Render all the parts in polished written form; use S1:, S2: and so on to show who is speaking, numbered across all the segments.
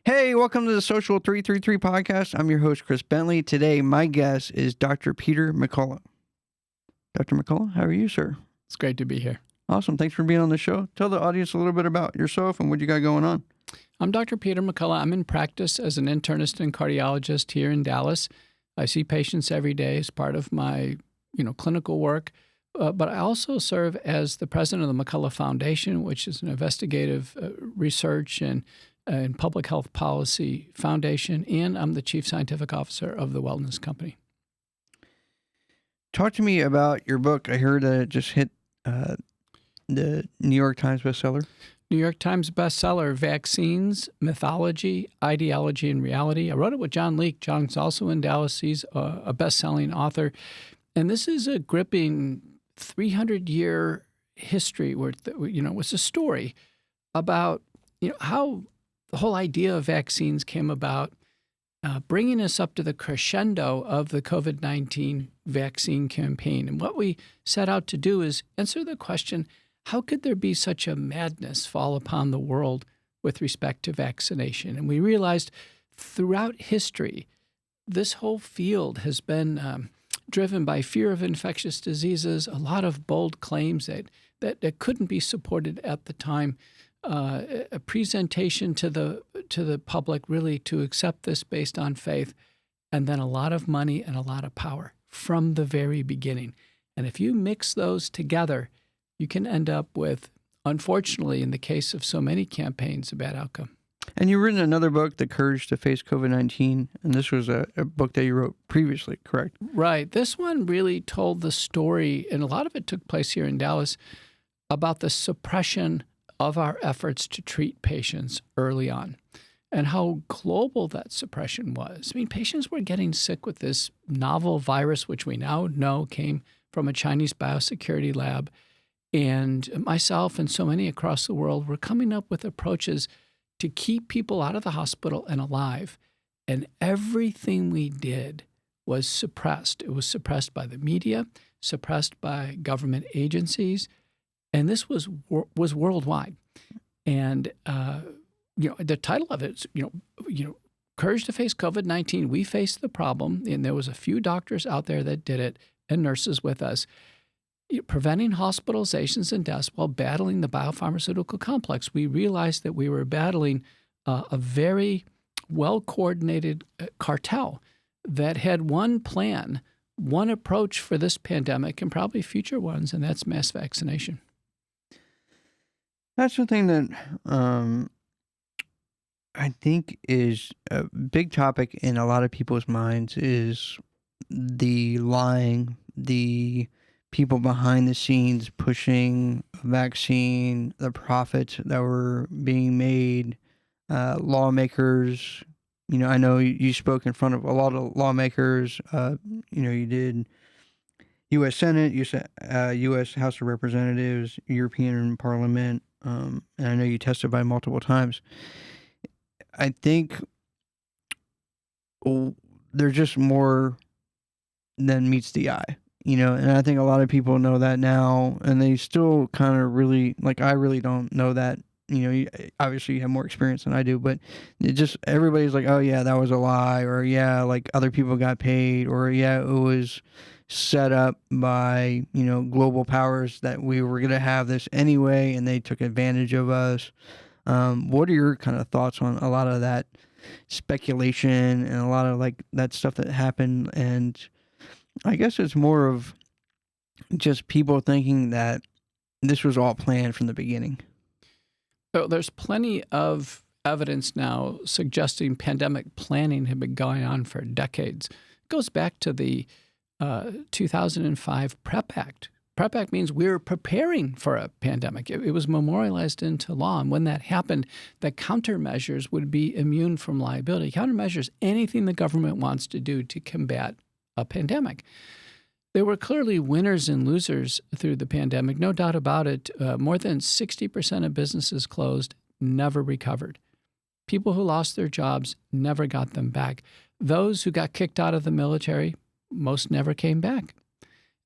S1: Hey, welcome to the Social 333 podcast. I'm your host, Chris Bentley. Today, my guest is Dr. Peter McCullough. Dr. McCullough, how are you, sir?
S2: It's great to be here.
S1: Awesome. Thanks for being on the show. Tell the audience a little bit about yourself and what you got going on.
S2: I'm Dr. Peter McCullough. I'm in practice as an internist and cardiologist here in Dallas. I see patients every day as part of my, clinical work. But I also serve as the president of the McCullough Foundation, which is an investigative research and public health policy foundation, and I'm the chief scientific officer of the wellness company.
S1: Talk to me about your book. I heard it just hit the New York Times bestseller.
S2: New York Times bestseller, Vaccines, Mythology, Ideology, and Reality. I wrote it with John Leake. John's also in Dallas. He's a best-selling author. And this is a gripping 300-year history where, it was a story about, how the whole idea of vaccines came about, bringing us up to the crescendo of the COVID-19 vaccine campaign. And what we set out to do is answer the question, how could there be such a madness fall upon the world with respect to vaccination? And we realized throughout history, this whole field has been driven by fear of infectious diseases, a lot of bold claims that couldn't be supported at the time, a presentation to the public really to accept this based on faith, and then a lot of money and a lot of power from the very beginning. And if you mix those together, you can end up with, unfortunately, in the case of so many campaigns, a bad outcome.
S1: And you've written another book, The Courage to Face COVID-19, and this was a book that you wrote previously, correct?
S2: Right. This one really told the story, and a lot of it took place here in Dallas, about the suppression of our efforts to treat patients early on and how global that suppression was. I mean, patients were getting sick with this novel virus, which we now know came from a Chinese biosecurity lab. And myself and so many across the world were coming up with approaches to keep people out of the hospital and alive. And everything we did was suppressed. It was suppressed by the media, suppressed by government agencies, and this was worldwide. And the title of it is Courage to Face COVID-19. We faced the problem, and there was a few doctors out there that did it, and nurses with us, preventing hospitalizations and deaths while battling the biopharmaceutical complex. We realized that we were battling a very well-coordinated cartel that had one plan, one approach for this pandemic and probably future ones, and that's mass vaccination.
S1: That's the thing that I think is a big topic in a lot of people's minds is the lying, the people behind the scenes pushing a vaccine, the profits that were being made, lawmakers. I know you spoke in front of a lot of lawmakers. You did U.S. Senate, U.S. House of Representatives, European Parliament, and I know you testified multiple times. I think there's just more than meets the eye. And I think a lot of people know that now, and they still kind of really, I really don't know that. Obviously you have more experience than I do, but it just, everybody's like, oh yeah, that was a lie, or yeah, other people got paid, or yeah, it was set up by, global powers that we were going to have this anyway, and they took advantage of us. What are your kind of thoughts on a lot of that speculation and a lot of that stuff that happened? And I guess it's more of just people thinking that this was all planned from the beginning.
S2: So there's plenty of evidence now suggesting pandemic planning had been going on for decades. It goes back to the 2005 PrEP Act. PrEP Act means we were preparing for a pandemic. It was memorialized into law. And when that happened, the countermeasures would be immune from liability. Countermeasures, anything the government wants to do to combat a pandemic. There were clearly winners and losers through the pandemic, no doubt about it. More than 60% of businesses closed, never recovered. People who lost their jobs never got them back. Those who got kicked out of the military, most never came back.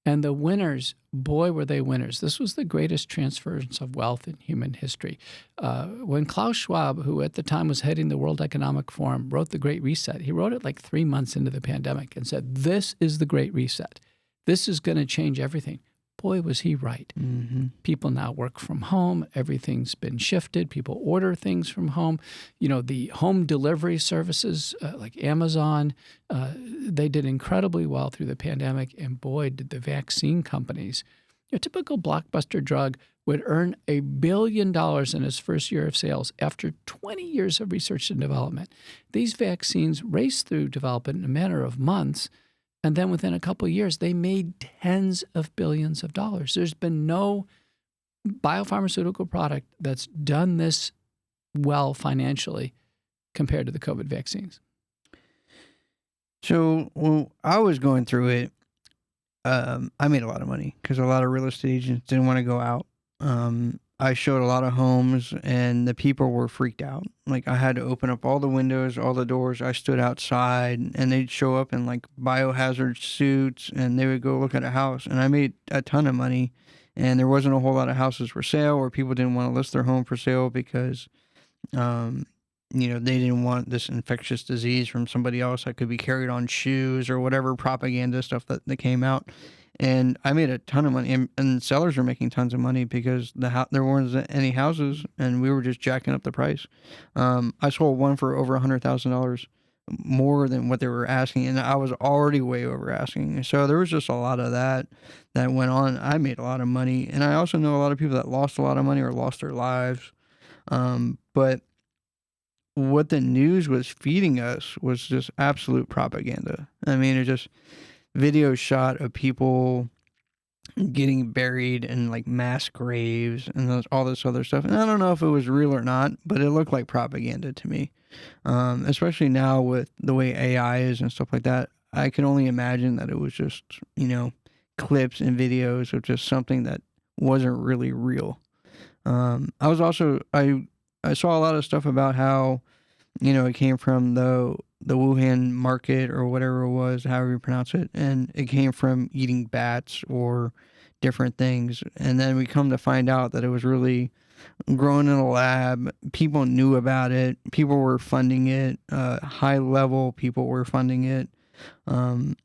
S2: And the winners, boy, were they winners. This was the greatest transference of wealth in human history. When Klaus Schwab, who at the time was heading the World Economic Forum, wrote The Great Reset, he wrote it like 3 months into the pandemic and said, this is the Great Reset. This is going to change everything. Boy, was he right.
S1: Mm-hmm.
S2: People now work from home. Everything's been shifted. People order things from home. You know, the home delivery services like Amazon, they did incredibly well through the pandemic. And boy, did the vaccine companies. A typical blockbuster drug would earn $1 billion in its first year of sales after 20 years of research and development. These vaccines raced through development in a matter of months. And then within a couple of years, they made tens of billions of dollars. There's been no biopharmaceutical product that's done this well financially compared to the COVID vaccines.
S1: So when I was going through it, I made a lot of money because a lot of real estate agents didn't want to go out. I showed a lot of homes and the people were freaked out. Like I had to open up all the windows, all the doors. I stood outside and they'd show up in like biohazard suits and they would go look at a house, and I made a ton of money, and there wasn't a whole lot of houses for sale, or people didn't want to list their home for sale because, they didn't want this infectious disease from somebody else that could be carried on shoes or whatever propaganda stuff that came out. And I made a ton of money, and sellers are making tons of money because there weren't any houses, and we were just jacking up the price. I sold one for over $100,000 more than what they were asking, and I was already way over asking. So there was just a lot of that went on. I made a lot of money, and I also know a lot of people that lost a lot of money or lost their lives. But what the news was feeding us was just absolute propaganda. I mean, it just videos shot of people getting buried in like mass graves and all this other stuff. And I don't know if it was real or not, but it looked like propaganda to me. Especially now with the way AI is and stuff like that, I can only imagine that it was just, clips and videos of just something that wasn't really real. I saw a lot of stuff about how, it came from the Wuhan market or whatever it was, however you pronounce it, and it came from eating bats or different things. And then we come to find out that it was really grown in a lab. People knew about it. People were funding it. High level people were funding it. When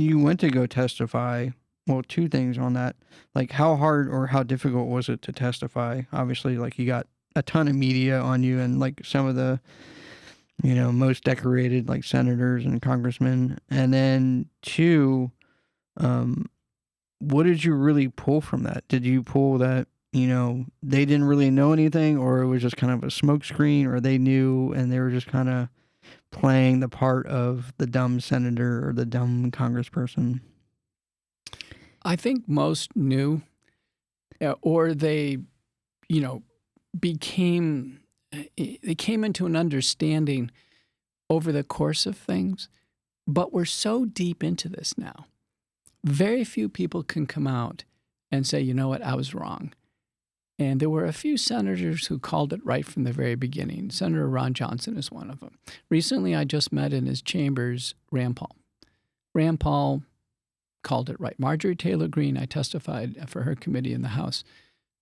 S1: you went to go testify, well, two things on that. Like, how hard or how difficult was it to testify? Obviously, like, you got a ton of media on you, and like some of the most decorated like senators and congressmen. And then two, what did you really pull from that? Did you pull that, they didn't really know anything, or it was just kind of a smokescreen, or they knew and they were just kind of playing the part of the dumb senator or the dumb congressperson?
S2: I think most knew, or they, they came into an understanding over the course of things, but we're so deep into this now. Very few people can come out and say, you know what, I was wrong. And there were a few senators who called it right from the very beginning. Senator Ron Johnson is one of them. Recently, I just met in his chambers Rand Paul. Rand Paul called it right. Marjorie Taylor Greene, I testified for her committee in the House,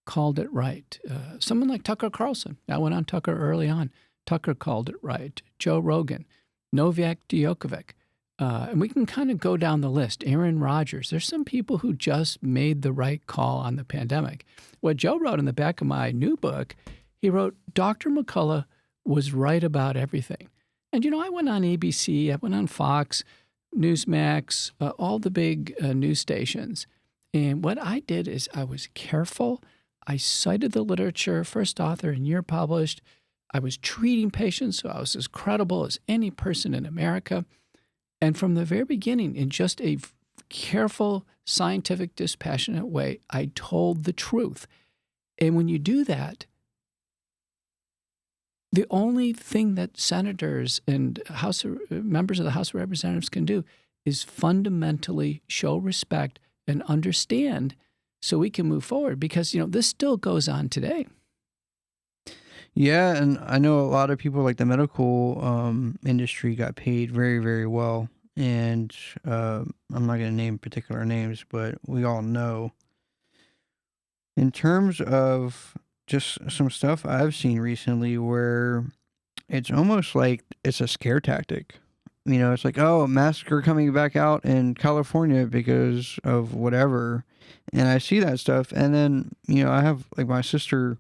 S2: called it right. Someone like Tucker Carlson, I went on Tucker early on. Tucker called it right. Joe Rogan, Novak Djokovic. And we can kind of go down the list. Aaron Rodgers. There's some people who just made the right call on the pandemic. What Joe wrote in the back of my new book, he wrote, Dr. McCullough was right about everything. And, I went on ABC, I went on Fox, Newsmax, all the big news stations. And what I did is I was careful. I cited the literature, first author and year published. I was treating patients, so I was as credible as any person in America. And from the very beginning, in just a careful, scientific, dispassionate way, I told the truth. And when you do that, the only thing that senators and members of the House of Representatives can do is fundamentally show respect and understand so we can move forward, because, this still goes on today.
S1: Yeah, and I know a lot of people, like the medical industry, got paid very, very well. and I'm not going to name particular names, but we all know. In terms of just some stuff I've seen recently where it's almost like it's a scare tactic. It's like, oh, masks are coming back out in California because of whatever. And I see that stuff. And then, I have like my sister,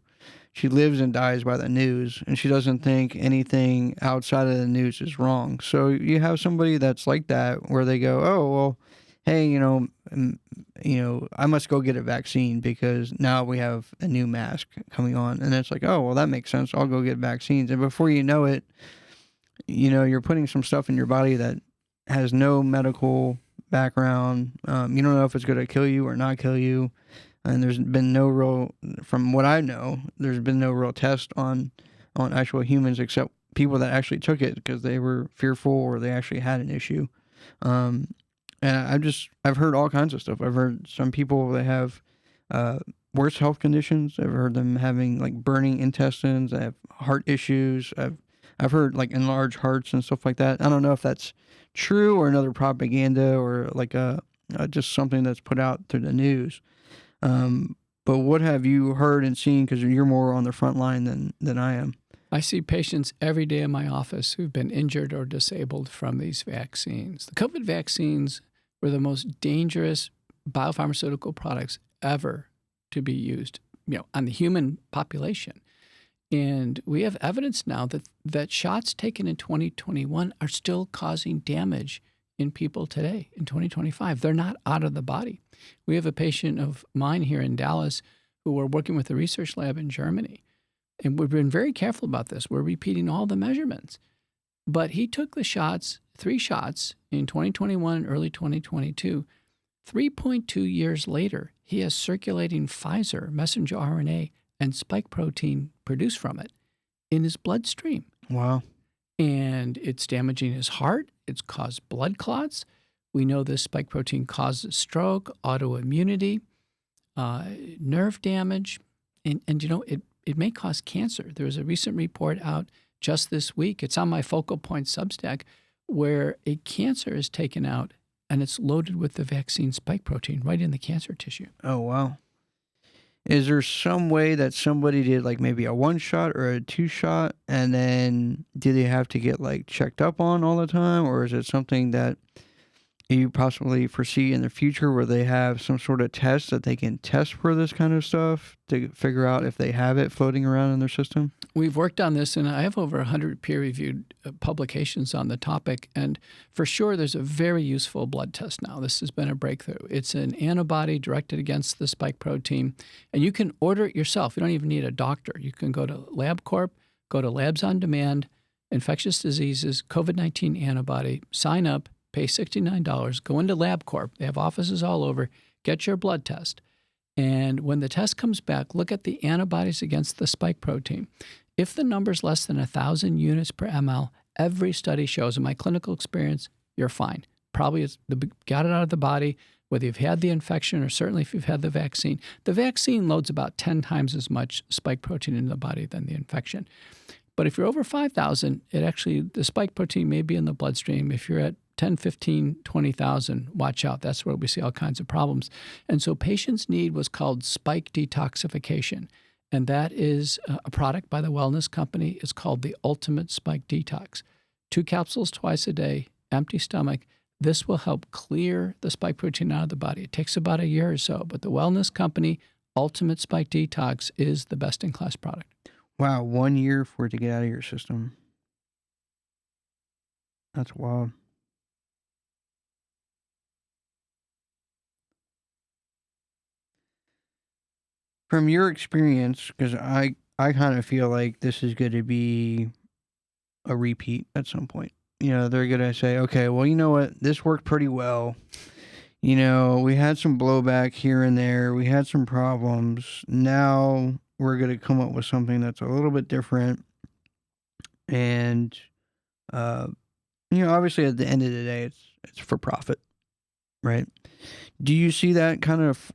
S1: she lives and dies by the news, and she doesn't think anything outside of the news is wrong. So you have somebody that's like that where they go, oh, well, hey, I must go get a vaccine because now we have a new mask coming on. And it's like, oh, well, that makes sense. I'll go get vaccines. And before you know it, you're putting some stuff in your body that has no medical background. You don't know if it's going to kill you or not kill you. And there's been no real, from what I know, there's been no real test on actual humans except people that actually took it because they were fearful or they actually had an issue. And I've heard all kinds of stuff. I've heard some people that have worse health conditions. I've heard them having like burning intestines. I have heart issues. I've heard like enlarged hearts and stuff like that. I don't know if that's true or another propaganda or like just something that's put out through the news. But what have you heard and seen? Because you're more on the front line than I am.
S2: I see patients every day in my office who've been injured or disabled from these vaccines. The COVID vaccines were the most dangerous biopharmaceutical products ever to be used, on the human population. And we have evidence now that shots taken in 2021 are still causing damage in people today, in 2025. They're not out of the body. We have a patient of mine here in Dallas who we're working with a research lab in Germany. And we've been very careful about this. We're repeating all the measurements. But he took the shots, 3 shots in 2021 and early 2022. 3.2 years later, he has circulating Pfizer messenger RNA and spike protein produced from it in his bloodstream.
S1: Wow.
S2: And it's damaging his heart. It's caused blood clots. We know this spike protein causes stroke, autoimmunity, nerve damage, and it may cause cancer. There was a recent report out just this week. It's on my Focal Point Substack where a cancer is taken out and it's loaded with the vaccine spike protein right in the cancer tissue.
S1: Oh, wow. Is there some way that somebody did like maybe a 1 shot or a 2 shot, and then do they have to get like checked up on all the time, or is it something that you possibly foresee in the future where they have some sort of test that they can test for this kind of stuff to figure out if they have it floating around in their system?
S2: We've worked on this, and I have over 100 peer-reviewed publications on the topic. And for sure, there's a very useful blood test now. This has been a breakthrough. It's an antibody directed against the spike protein, and you can order it yourself. You don't even need a doctor. You can go to LabCorp, go to Labs on Demand, Infectious Diseases, COVID-19 antibody, sign up, pay $69, go into LabCorp. They have offices all over. Get your blood test. And when the test comes back, look at the antibodies against the spike protein. If the number's less than 1,000 units per ml, every study shows, in my clinical experience, you're fine. Probably got it out of the body, whether you've had the infection or certainly if you've had the vaccine. The vaccine loads about 10 times as much spike protein in the body than the infection. But if you're over 5,000, the spike protein may be in the bloodstream. If you're at 10, 15, 20,000, watch out. That's where we see all kinds of problems. And so patients need what's called spike detoxification. And that is a product by the wellness company. It's called the Ultimate Spike Detox. 2 capsules twice a day, empty stomach. This will help clear the spike protein out of the body. It takes about a year or so, but the wellness company, Ultimate Spike Detox, is the best-in-class product.
S1: Wow, 1 year for it to get out of your system. That's wild. From your experience, because I kind of feel like this is going to be a repeat at some point. They're going to say, okay, well, you know what? This worked pretty well. We had some blowback here and there. We had some problems. Now we're going to come up with something that's a little bit different. And, obviously at the end of the day, it's for profit, right? Do you see that kind of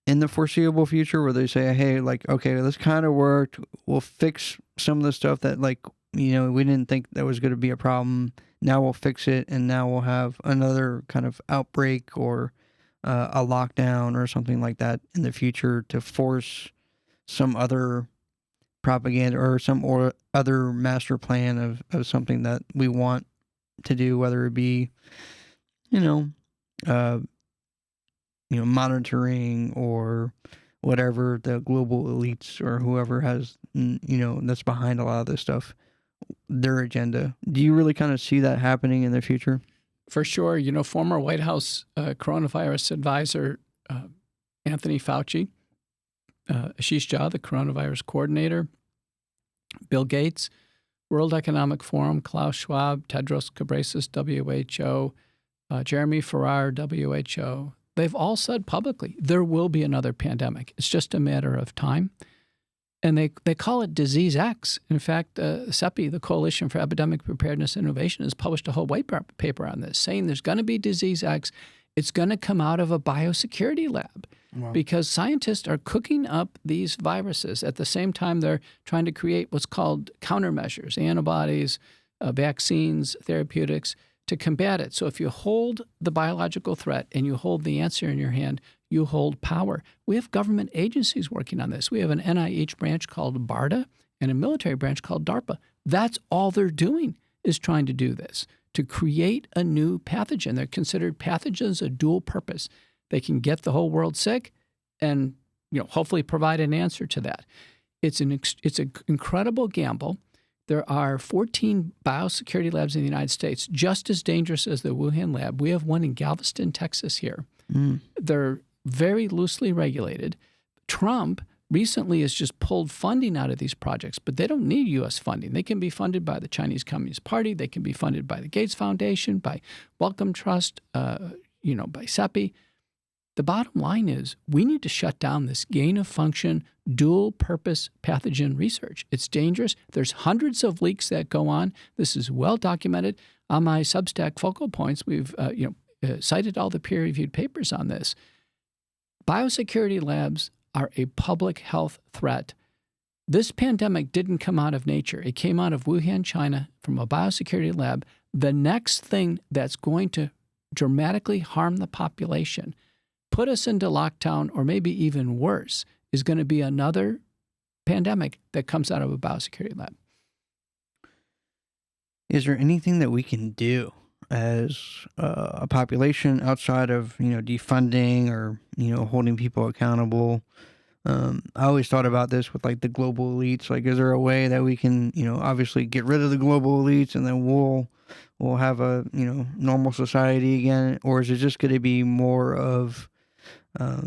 S1: in the foreseeable future where they say, hey, like, okay, this kind of worked. We'll fix some of the stuff that like we didn't think that was going to be a problem. Now we'll fix it, and now we'll have another kind of outbreak or a lockdown or something like that in the future to force some other propaganda or some or other master plan of something that we want to do, whether it be, you know, uh, monitoring or whatever the global elites or whoever has, that's behind a lot of this stuff, their agenda. Do you really kind of see that happening in the future?
S2: For sure. Former White House coronavirus advisor Anthony Fauci, Ashish Jha, the coronavirus coordinator, Bill Gates, World Economic Forum, Klaus Schwab, Tedros Ghebreyesus, WHO, Jeremy Farrar, WHO, they've all said publicly there will be another pandemic. It's just a matter of time. And they call it Disease X. In fact, CEPI, the Coalition for Epidemic Preparedness and Innovation, has published a whole white paper on this, saying there's going to be Disease X. It's going to come out of a biosecurity lab. Wow. Because scientists are cooking up these viruses at the same time they're trying to create what's called countermeasures, antibodies, vaccines, therapeutics, to combat it. So if you hold the biological threat and you hold the answer in your hand, you hold power. We have government agencies working on this. We have an NIH branch called BARDA and a military branch called DARPA. That's all they're doing, is trying to do this, to create a new pathogen. They're considered pathogens of dual purpose. They can get the whole world sick and hopefully provide an answer to that. It's an incredible gamble. There are 14 biosecurity labs in the United States, just as dangerous as the Wuhan lab. We have one in Galveston, Texas here. They're very loosely regulated. Trump recently has just pulled funding out of these projects, but they don't need U.S. funding. They can be funded by the Chinese Communist Party. They can be funded by the Gates Foundation, by Wellcome Trust, by CEPI. The bottom line is we need to shut down this gain-of-function, dual-purpose pathogen research. It's dangerous. There's hundreds of leaks that go on. This is well documented. On my Substack Focal Points, we've cited all the peer-reviewed papers on this. Biosecurity labs are a public health threat. This pandemic didn't come out of nature. It came out of Wuhan, China, from a biosecurity lab. The next thing that's going to dramatically harm the population, put us into lockdown, or maybe even worse, is going to be another pandemic that comes out of a biosecurity lab.
S1: Is there anything that we can do as a population outside of, defunding or, holding people accountable? I always thought about this with like the global elites. Like, is there a way that we can, obviously get rid of the global elites and then we'll have a, normal society again? Or is it just going to be more of, I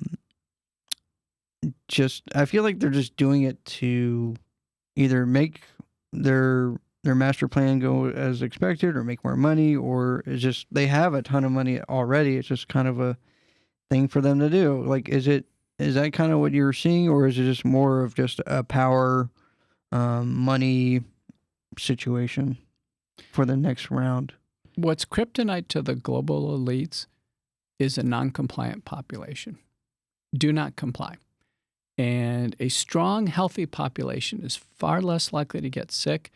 S1: feel like they're just doing it to either make their master plan go as expected or make more money, or it's just they have a ton of money already. It's just kind of a thing for them to do. Like, is that kind of what you're seeing, or is it just more of just a power, money situation for the next round?
S2: What's kryptonite to the global elites is a non-compliant population. Do not comply. And a strong, healthy population is far less likely to get sick.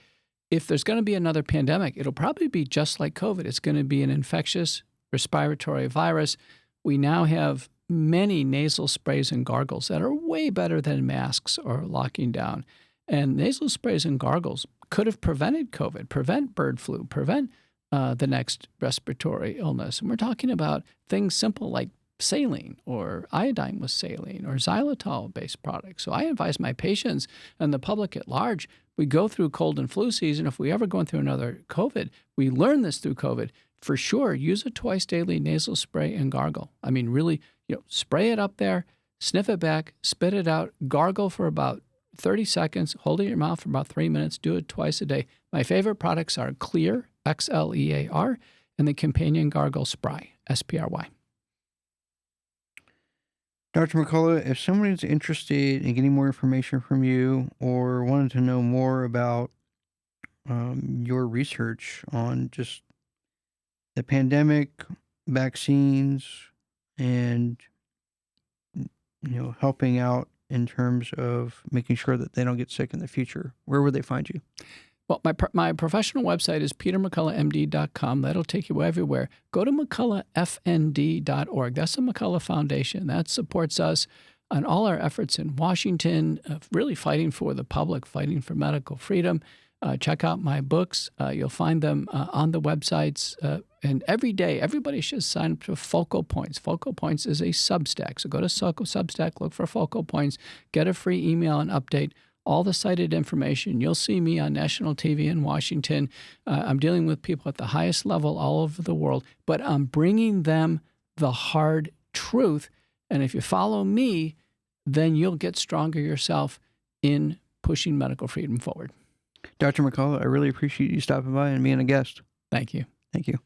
S2: If there's going to be another pandemic, it'll probably be just like COVID. It's going to be an infectious respiratory virus. We now have many nasal sprays and gargles that are way better than masks or locking down. And nasal sprays and gargles could have prevented COVID, prevent bird flu, prevent the next respiratory illness. And we're talking about things simple like saline or iodine with saline or xylitol-based products. So I advise my patients and the public at large, we go through cold and flu season. If we ever go through another COVID, we learn this through COVID. For sure, use a twice daily nasal spray and gargle. I mean, really, spray it up there, sniff it back, spit it out, gargle for about 30 seconds, hold it in your mouth for about 3 minutes, do it twice a day. My favorite products are Clear, XLEAR, and the Companion Gargle Spry, SPRY.
S1: Dr. McCullough, if someone's interested in getting more information from you or wanted to know more about your research on just the pandemic, vaccines, and helping out in terms of making sure that they don't get sick in the future, where would they find you?
S2: Well, my professional website is petermcculloughmd.com. That'll take you everywhere. Go to mcculloughfnd.org. That's the McCullough Foundation. That supports us on all our efforts in Washington, really fighting for the public, fighting for medical freedom. Check out my books. You'll find them on the websites. And every day, everybody should sign up to Focal Points. Focal Points is a Substack. So go to Substack, look for Focal Points, get a free email and update all the cited information. You'll see me on national TV in Washington. I'm dealing with people at the highest level all over the world, but I'm bringing them the hard truth. And if you follow me, then you'll get stronger yourself in pushing medical freedom forward.
S1: Dr. McCullough, I really appreciate you stopping by and being a guest.
S2: Thank you.
S1: Thank you.